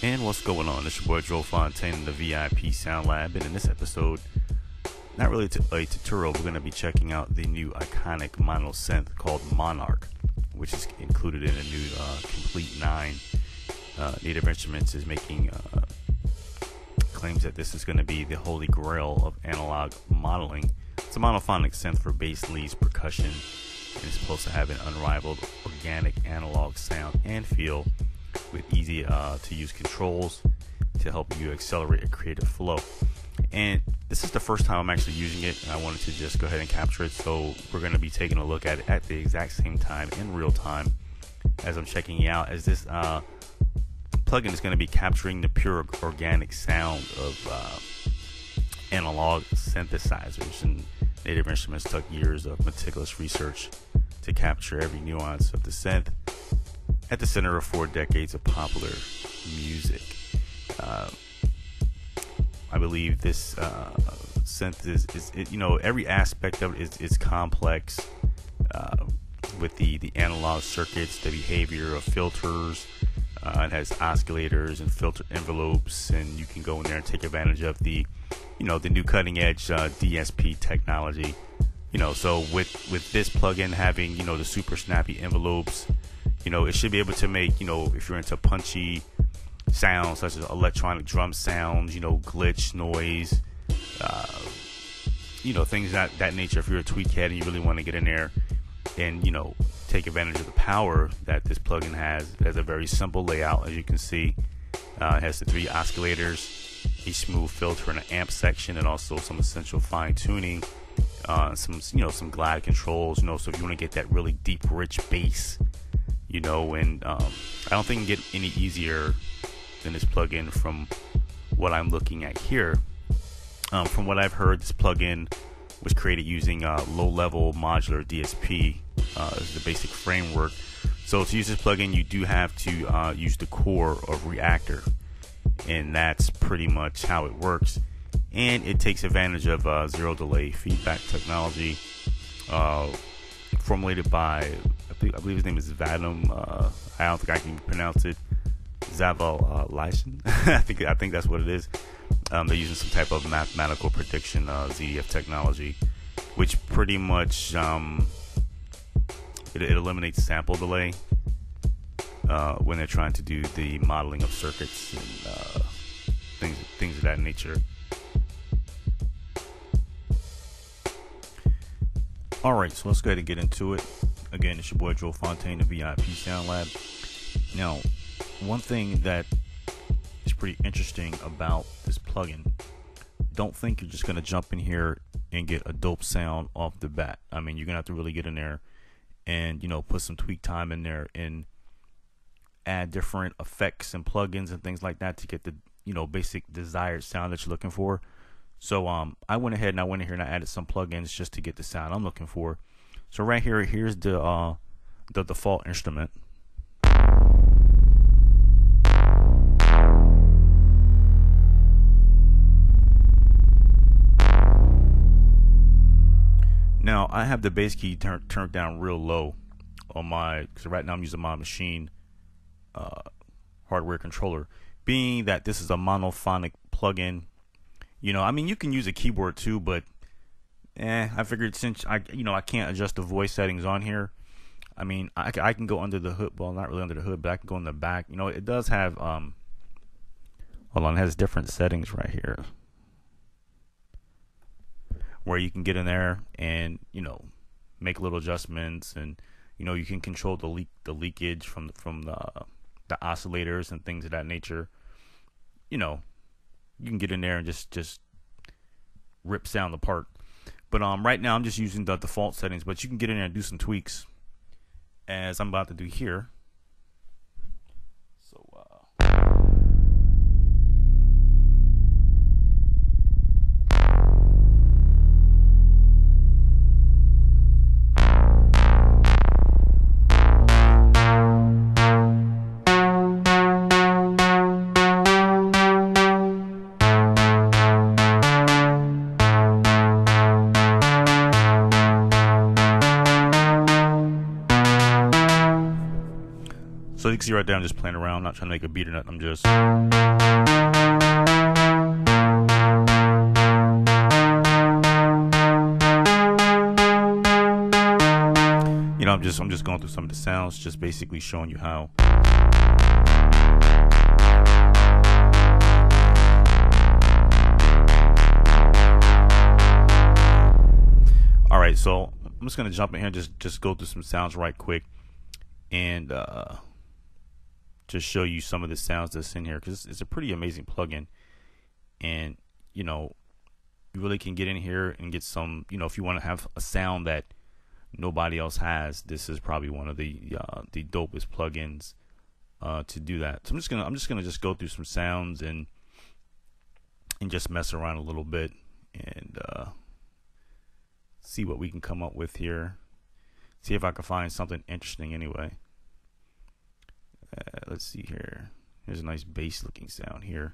And what's going on? It's your boy Joe Fontaine in the VIP Sound Lab, and in this episode, not really a tutorial, we're going to be checking out the new iconic mono synth called Monarch, which is included in a new Komplete 9. Native Instruments is making claims that this is going to be the holy grail of analog modeling. It's a monophonic synth for bass, leads, percussion, and it's supposed to have an unrivaled organic analog sound and feel, with easy to use controls to help you accelerate a creative flow. And this is the first time I'm actually using it, and I wanted to just go ahead and capture it. So we're going to be taking a look at it at the exact same time, in real time, as I'm checking it out, as this plugin is going to be capturing the pure organic sound of analog synthesizers. And Native Instruments took years of meticulous research to capture every nuance of the synth at the center of 4 decades of popular music. I believe this synth is every aspect of it is complex, with the analog circuits, the behavior of filters. It has oscillators and filter envelopes, and you can go in there and take advantage of the new cutting edge DSP technology. So with this plugin having the super snappy envelopes, it should be able to make, if you're into punchy sounds such as electronic drum sounds, glitch, noise, things that nature. If you're a tweak head and you really want to get in there and, take advantage of the power that this plugin has, it has a very simple layout, as you can see. It has the 3 oscillators, a smooth filter and an amp section, and also some essential fine tuning, some glide controls, so if you want to get that really deep, rich bass, and I don't think it can get any easier than this plugin from what I'm looking at here. From what I've heard, this plugin was created using low-level modular DSP as the basic framework. So to use this plugin, you do have to use the core of Reactor, and that's pretty much how it works. And it takes advantage of zero delay feedback technology, formulated by I believe his name is Vadim. I don't think I can even pronounce it. Zaval Lyson. I think that's what it is. They're using some type of mathematical prediction, ZDF technology, which pretty much it eliminates sample delay when they're trying to do the modeling of circuits and things of that nature. All right, so let's go ahead and get into it. Again, it's your boy Joe Fontaine, the VIP Sound Lab. Now, one thing that is pretty interesting about this plugin, don't think you're just going to jump in here and get a dope sound off the bat. I mean, you're going to have to really get in there and, put some tweak time in there and add different effects and plugins and things like that to get the, basic desired sound that you're looking for. So I went ahead and I added some plugins just to get the sound I'm looking for. So right here, here's the default instrument. Now I have the bass key turned down real low on because right now I'm using my machine hardware controller. Being that this is a monophonic plugin, I mean, you can use a keyboard too, but I figured since I can't adjust the voice settings on here. I mean, I can go under the hood. Well, not really under the hood, but I can go in the back. It does have hold on, it has different settings right here where you can get in there and make little adjustments, and you can control the leakage from the oscillators and things of that nature. You can get in there and just rip sound apart. But right now I'm just using the default settings, but you can get in there and do some tweaks, as I'm about to do here. So you can see right there, I'm just playing around, I'm not trying to make a beat or nothing. I'm just I'm just going through some of the sounds, just basically showing you how. All right, so I'm just gonna jump in here and just go through some sounds right quick, and just show you some of the sounds that's in here, because it's a pretty amazing plugin, and you really can get in here and get some. If you want to have a sound that nobody else has, this is probably one of the dopest plugins to do that. So I'm just gonna go through some sounds and just mess around a little bit and see what we can come up with here. See if I can find something interesting anyway. Let's see here. Here's a nice bass looking sound here.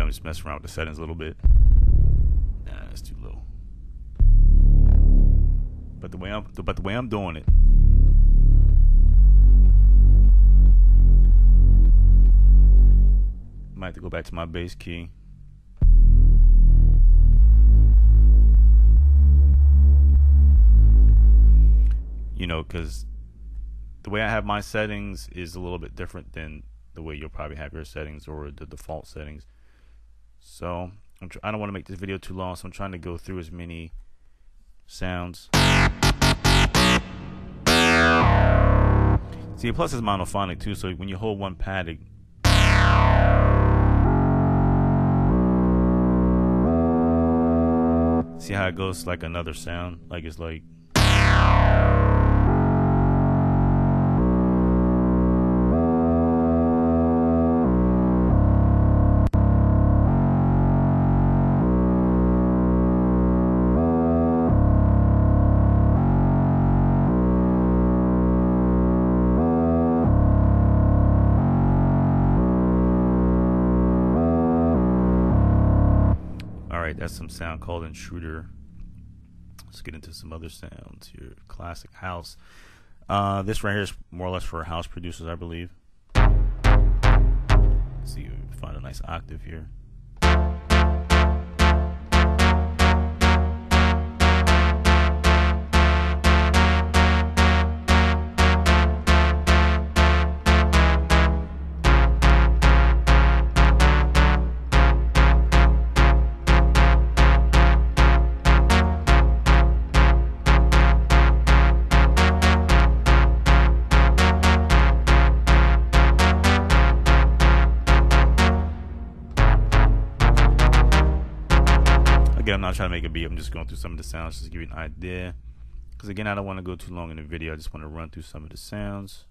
Just mess around with the settings a little bit. Nah, that's too low. But the way I'm doing it, I might have to go back to my bass key. Because the way I have my settings is a little bit different than the way you'll probably have your settings or the default settings. So I don't want to make this video too long, so I'm trying to go through as many sounds. See, plus it's monophonic too, so when you hold one pad, see how it goes like another sound, like it's like. That's some sound called Intruder. Let's get into some other sounds here. Classic house. This right here is more or less for house producers, I believe. Let's see if we can find a nice octave here. Again, I'm not trying to make a beat. I'm just going through some of the sounds just to give you an idea. Because again, I don't want to go too long in the video. I just want to run through some of the sounds.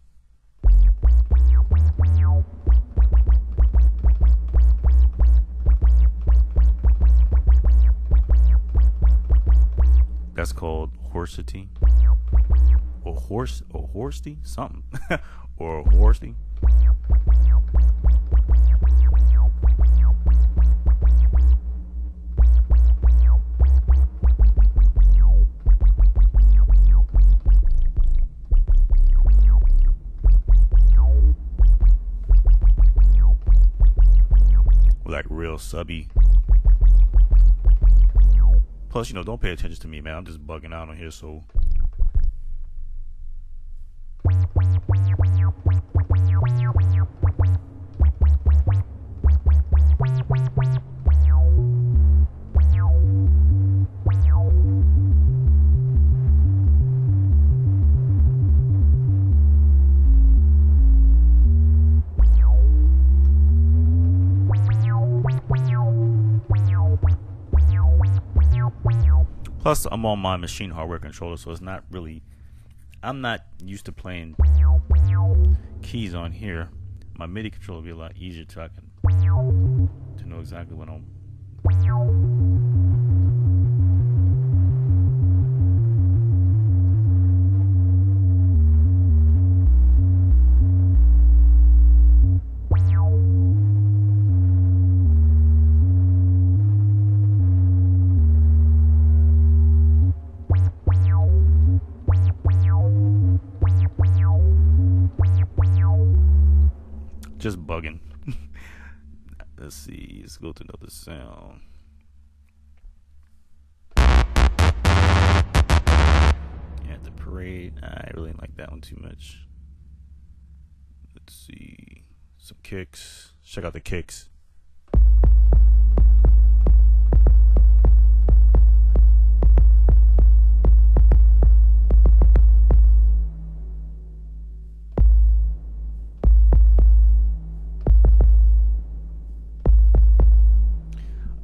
That's called horsety. Or horsety? Something. Or horsety. Like real subby. Plus, don't pay attention to me, man. I'm just bugging out on here, so. Plus, I'm on my machine hardware controller, so it's not really. I'm not used to playing keys on here. My MIDI controller will be a lot easier to know exactly what I'm Just bugging. Let's see. Let's go to another sound. Yeah, the parade. I really didn't like that one too much. Let's see. Some kicks. Check out the kicks.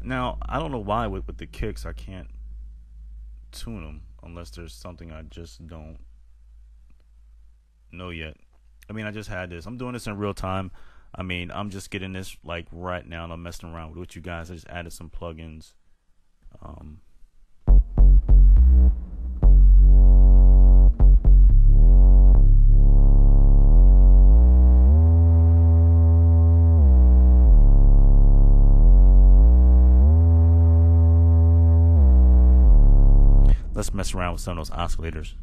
Now, I don't know why with the kicks I can't tune them unless there's something I just don't know yet. I mean, I just had this. I'm doing this in real time. I mean, I'm just getting this like right now, and I'm messing around with you guys. I just added some plugins. Let's mess around with some of those oscillators.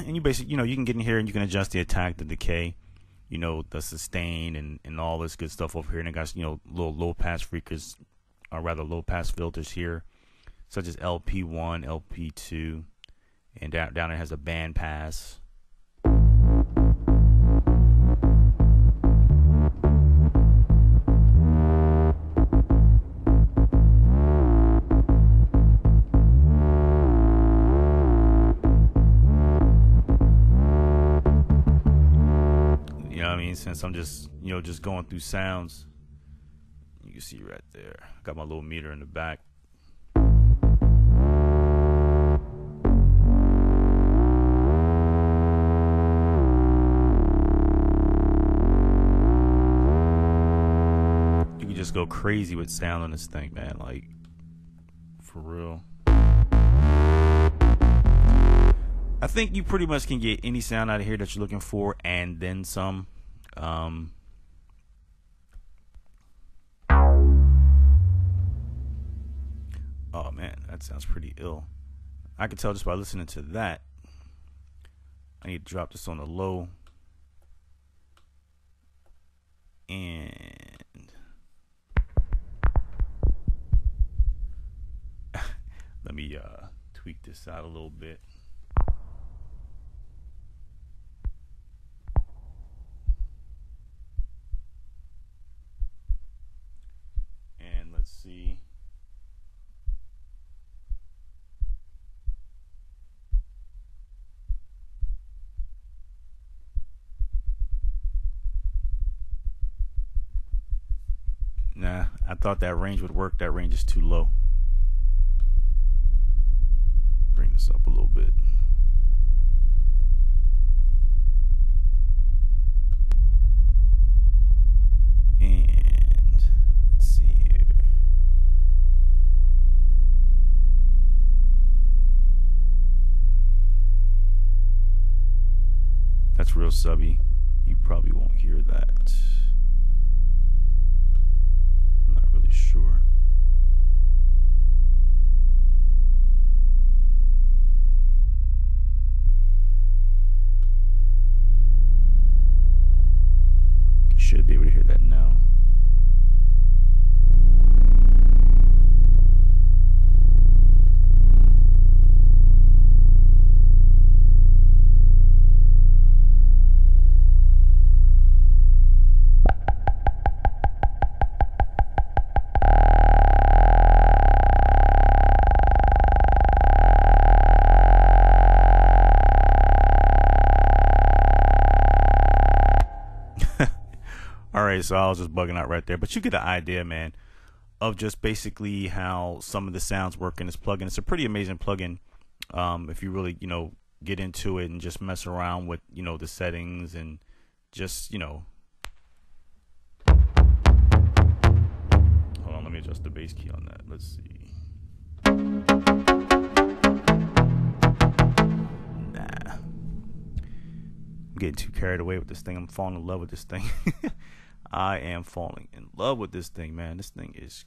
And you basically, you can get in here and you can adjust the attack, the decay, the sustain and all this good stuff over here. And it got, little low pass freakers, or rather low pass filters here, such as LP1, LP2, and down it has a band pass. Since I'm just just going through sounds, you can see right there, I got my little meter in the back. You can just go crazy with sound on this thing, man, like for real. I think you pretty much can get any sound out of here that you're looking for and then some. Oh man, that sounds pretty ill. I can tell just by listening to that. I need to drop this on the low. And let me tweak this out a little bit. Let's see. Nah, I thought that range would work. That range is too low. Bring this up a little bit. That's real subby. You probably won't hear that. I'm not really sure. You should be able to hear that now. All right, so I was just bugging out right there, but you get the idea, man, of just basically how some of the sounds work in this plugin. It's a pretty amazing plugin. If you really, get into it and just mess around with, the settings and just, hold on, let me adjust the bass key on that. Let's see. Nah. I'm getting too carried away with this thing. I'm falling in love with this thing. I am falling in love with this thing, man. This thing is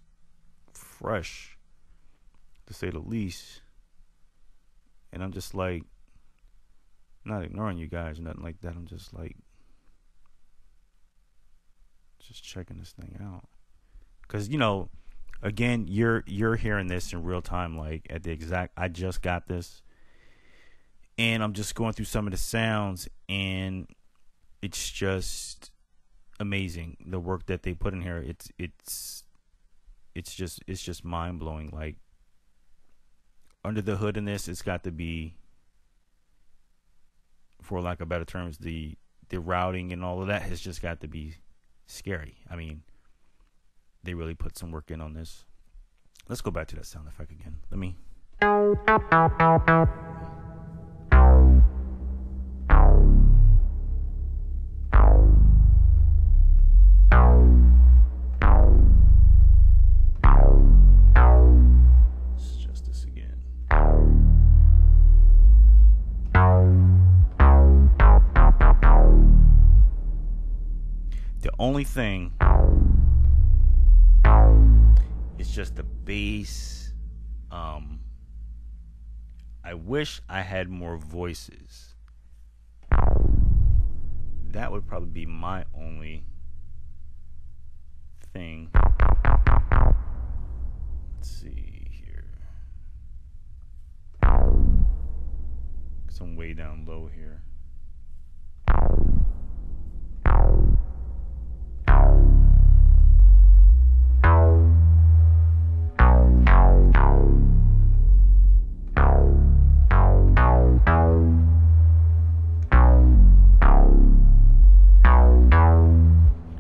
fresh, to say the least. And I'm just like, not ignoring you guys or nothing like that. I'm just like, just checking this thing out. Because, again, you're hearing this in real time, like at the exact, I just got this. And I'm just going through some of the sounds, and it's just amazing, the work that they put in here. It's just mind blowing. Like, under the hood in this, it's got to be, for lack of better terms, the routing and all of that has just got to be scary. I mean, they really put some work in on this. Let's go back to that sound effect again. Let me. Only thing is just the bass. I wish I had more voices. That would probably be my only thing. Let's see here. Some way down low here.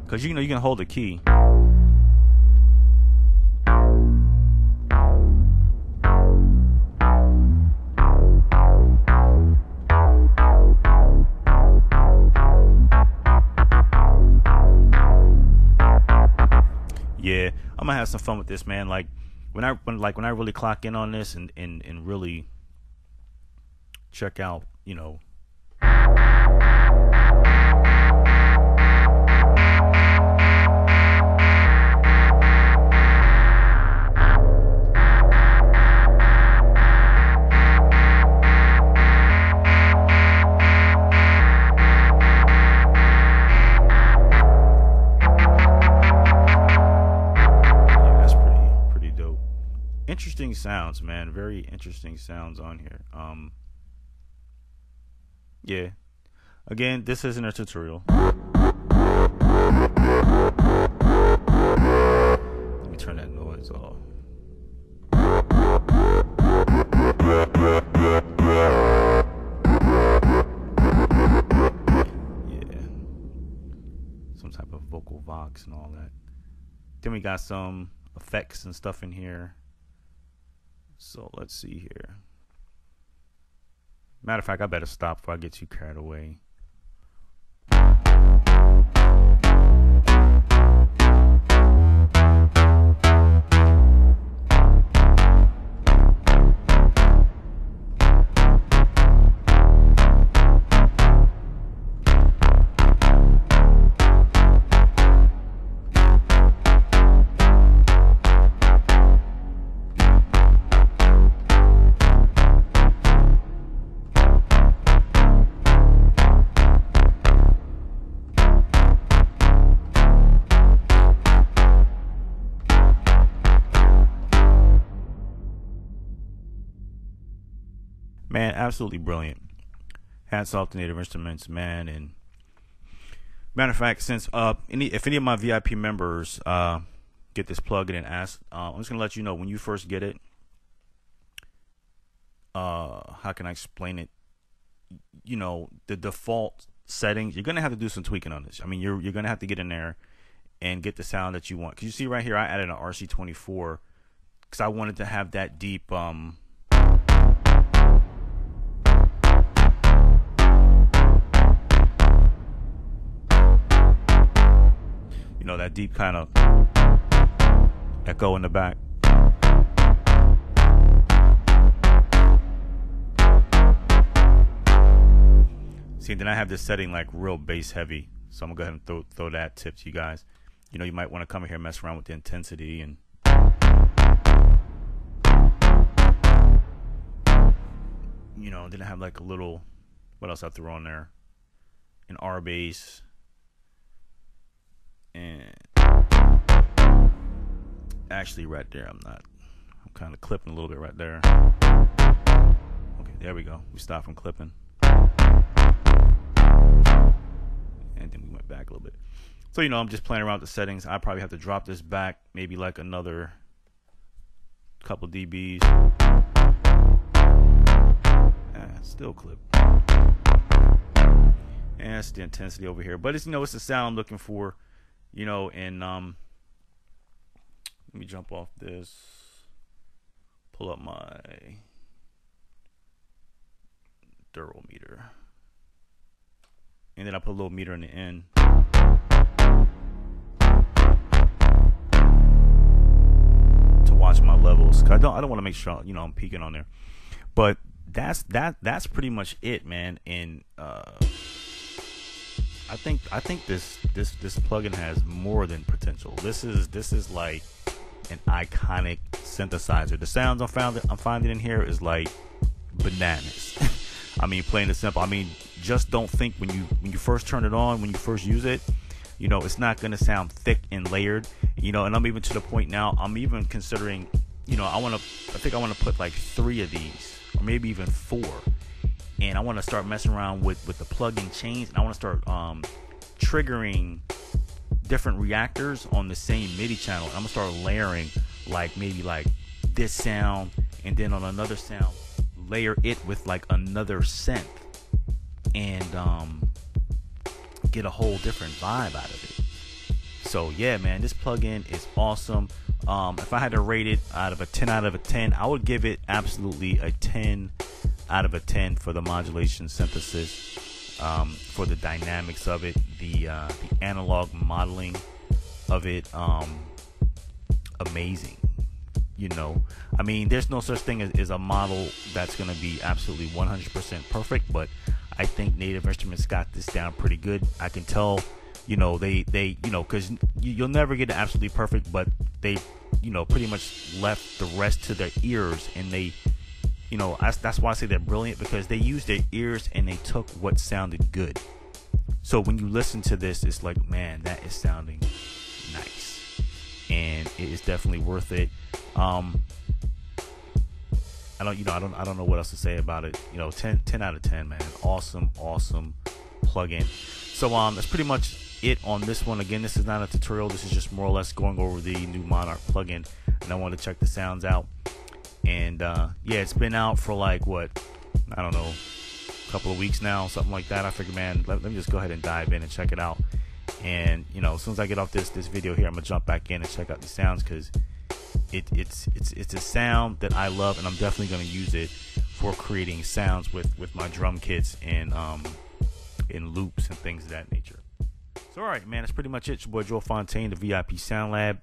Because you can hold a key. Yeah, I'm gonna have some fun with this, man. Like when I really clock in on this and really check out, interesting sounds, man. Very interesting sounds on here. Yeah. Again, this isn't a tutorial. Let me turn that noise off. Yeah. Some type of vocal vox and all that. Then we got some effects and stuff in here. So let's see here. Matter of fact, I better stop before I get too carried away. Man, absolutely brilliant. Hats off to Native Instruments, man. And matter of fact, since if any of my VIP members get this plugin and ask, I'm just gonna let you know when you first get it. How can I explain it? The default settings, you're gonna have to do some tweaking on this. I mean, you're gonna have to get in there and get the sound that you want. Because you see right here, I added an RC24 because I wanted to have that deep you know, that deep kind of echo in the back. See, then I have this setting like real bass heavy, so I'm gonna go ahead and throw that tip to you guys. You know, you might want to come in here and mess around with the intensity, and you know, then I have like a little, what else I threw on there? An R bass, and actually right there, I'm kind of clipping a little bit right there. Okay, there we go. We stopped from clipping. And then we went back a little bit. So, you know, I'm just playing around with the settings. I probably have to drop this back maybe like another couple dBs. Still clip. And that's the intensity over here. But it's, you know, it's the sound I'm looking for, you know, and let me jump off this. Pull up my durometer. And then I put a little meter in the end. To watch my levels. 'Cause I don't want to make sure, you know, I'm peaking on there. But that's pretty much it, man. And I think this plugin has more than potential. This is like an iconic synthesizer. The sounds I'm finding in here is like bananas. I mean, plain and simple. I mean, just don't think when you first turn it on, when you first use it, you know, it's not gonna sound thick and layered. You know, and I'm even to the point now, I'm even considering, you know, I think I wanna put like 3 of these, or maybe even 4. And I wanna start messing around with the plug-in chains, and I wanna start triggering different reactors on the same MIDI channel. And I'm gonna start layering like maybe like this sound, and then on another sound layer it with like another synth, and get a whole different vibe out of it. So yeah, man, this plugin is awesome. If I had to rate it out of a 10 out of a 10, I would give it absolutely a 10 out of a 10 for the modulation synthesis, for the dynamics of it, the analog modeling of it, amazing. You know, I mean, there's no such thing as a model that's going to be absolutely 100% perfect, but I think Native Instruments got this down pretty good. I can tell, you know, they you know, because you'll never get it absolutely perfect, but they, you know, pretty much left the rest to their ears, and they, you know, that's why I say they're brilliant, because they used their ears and they took what sounded good. So when you listen to this, it's like, man, that is sounding nice, and it is definitely worth it. I don't know what else to say about it. You know, 10 out of 10, man. Awesome plugin. So that's pretty much it on this one. Again, this is not a tutorial. This is just more or less going over the new Monarch plugin, and I wanted to check the sounds out. And yeah, it's been out for like, what, I don't know, a couple of weeks now, something like that. I figured, man, let me just go ahead and dive in and check it out. And you know, as soon as I get off this video here, I'm gonna jump back in and check out these sounds, because it's a sound that I love, and I'm definitely going to use it for creating sounds with my drum kits and in loops and things of that nature. So alright, man, that's pretty much it. It's your boy Joel Fontaine, the VIP Sound Lab,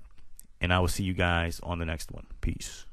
and I will see you guys on the next one. Peace.